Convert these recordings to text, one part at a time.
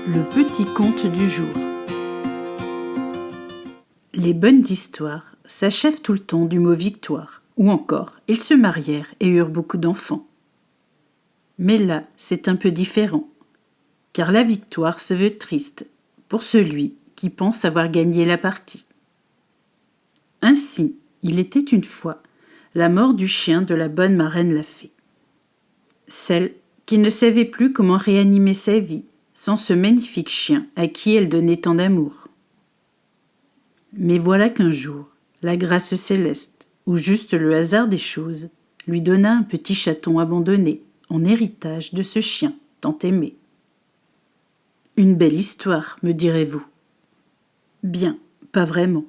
Le petit conte du jour. Les bonnes histoires s'achèvent tout le temps du mot victoire, ou encore ils se marièrent et eurent beaucoup d'enfants. Mais là, c'est un peu différent, car la victoire se veut triste pour celui qui pense avoir gagné la partie. Ainsi, il était une fois la mort du chien de la bonne marraine la fée. Celle qui ne savait plus comment réanimer sa vie sans ce magnifique chien à qui elle donnait tant d'amour. Mais voilà qu'un jour, la grâce céleste, ou juste le hasard des choses, lui donna un petit chaton abandonné en héritage de ce chien tant aimé. Une belle histoire, me direz-vous. Bien, pas vraiment.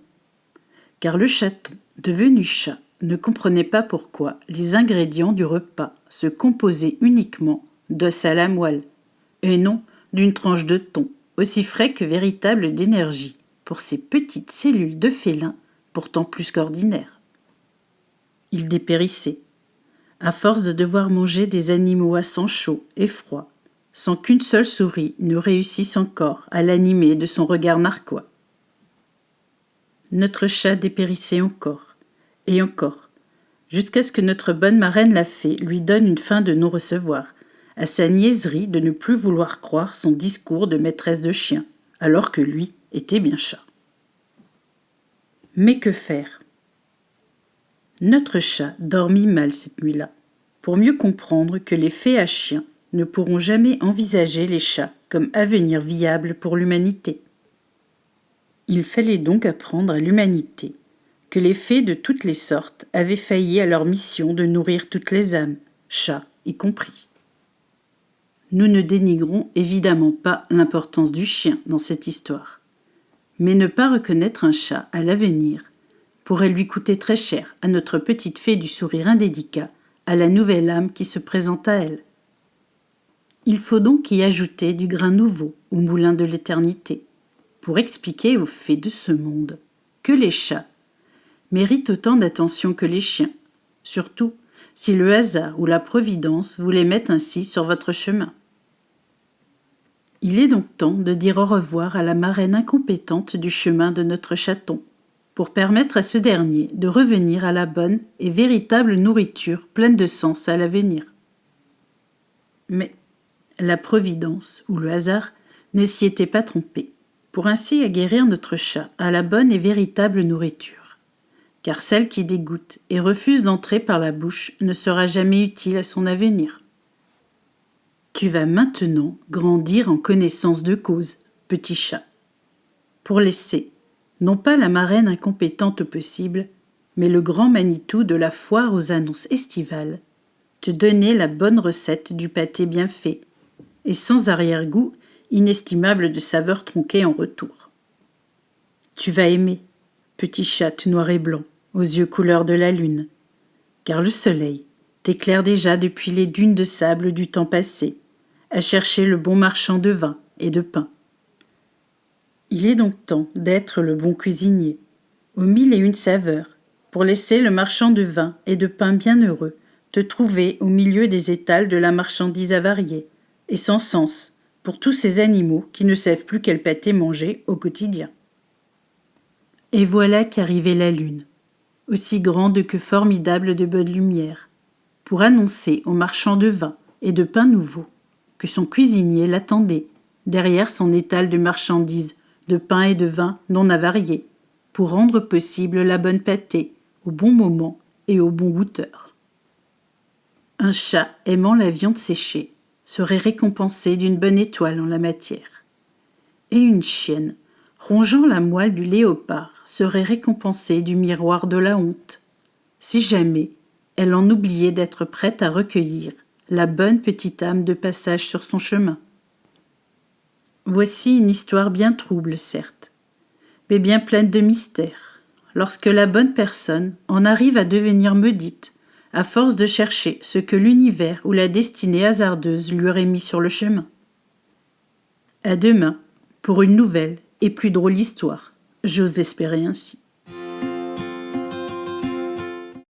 Car le chaton, devenu chat, ne comprenait pas pourquoi les ingrédients du repas se composaient uniquement d'os à la moelle, et non d'une tranche de thon, aussi frais que véritable d'énergie, pour ces petites cellules de félin, pourtant plus qu'ordinaires. Il dépérissait, à force de devoir manger des animaux à sang chaud et froid, sans qu'une seule souris ne réussisse encore à l'animer de son regard narquois. Notre chat dépérissait encore, et encore, jusqu'à ce que notre bonne marraine la fée lui donne une fin de non-recevoir, à sa niaiserie de ne plus vouloir croire son discours de maîtresse de chien, alors que lui était bien chat. Mais que faire ? Notre chat dormit mal cette nuit-là, pour mieux comprendre que les fées à chiens ne pourront jamais envisager les chats comme avenir viable pour l'humanité. Il fallait donc apprendre à l'humanité que les fées de toutes les sortes avaient failli à leur mission de nourrir toutes les âmes, chats y compris. Nous ne dénigrons évidemment pas l'importance du chien dans cette histoire, mais ne pas reconnaître un chat à l'avenir pourrait lui coûter très cher à notre petite fée du sourire indélicat, à la nouvelle âme qui se présente à elle. Il faut donc y ajouter du grain nouveau au moulin de l'éternité, pour expliquer aux fées de ce monde que les chats méritent autant d'attention que les chiens, surtout si le hasard ou la providence vous les mettent ainsi sur votre chemin. Il est donc temps de dire au revoir à la marraine incompétente du chemin de notre chaton, pour permettre à ce dernier de revenir à la bonne et véritable nourriture pleine de sens à l'avenir. Mais la providence ou le hasard ne s'y était pas trompé, pour ainsi aguerrir notre chat à la bonne et véritable nourriture. Car celle qui dégoûte et refuse d'entrer par la bouche ne sera jamais utile à son avenir. Tu vas maintenant grandir en connaissance de cause, petit chat, pour laisser, non pas la marraine incompétente possible, mais le grand Manitou de la foire aux annonces estivales, te donner la bonne recette du pâté bien fait, et sans arrière-goût inestimable de saveurs tronquées en retour. Tu vas aimer, petit chat tout noir et blanc, aux yeux couleur de la lune, car le soleil t'éclaire déjà depuis les dunes de sable du temps passé, à chercher le bon marchand de vin et de pain. Il est donc temps d'être le bon cuisinier, aux 1001 saveurs, pour laisser le marchand de vin et de pain bien heureux te trouver au milieu des étals de la marchandise avariée, et sans sens pour tous ces animaux qui ne savent plus quel pâté manger au quotidien. Et voilà qu'arrivait la lune, aussi grande que formidable de bonne lumière, pour annoncer au marchand de vin et de pain nouveau que son cuisinier l'attendait derrière son étal de marchandises, de pain et de vin non avariés, pour rendre possible la bonne pâtée au bon moment et au bon goûteur. Un chat aimant la viande séchée serait récompensé d'une bonne étoile en la matière, et une chienne rongeant la moelle du léopard serait récompensée du miroir de la honte, si jamais elle en oubliait d'être prête à recueillir la bonne petite âme de passage sur son chemin. Voici une histoire bien trouble, certes, mais bien pleine de mystères, lorsque la bonne personne en arrive à devenir maudite, à force de chercher ce que l'univers ou la destinée hasardeuse lui aurait mis sur le chemin. À demain, pour une nouvelle et plus drôle histoire, j'ose espérer ainsi.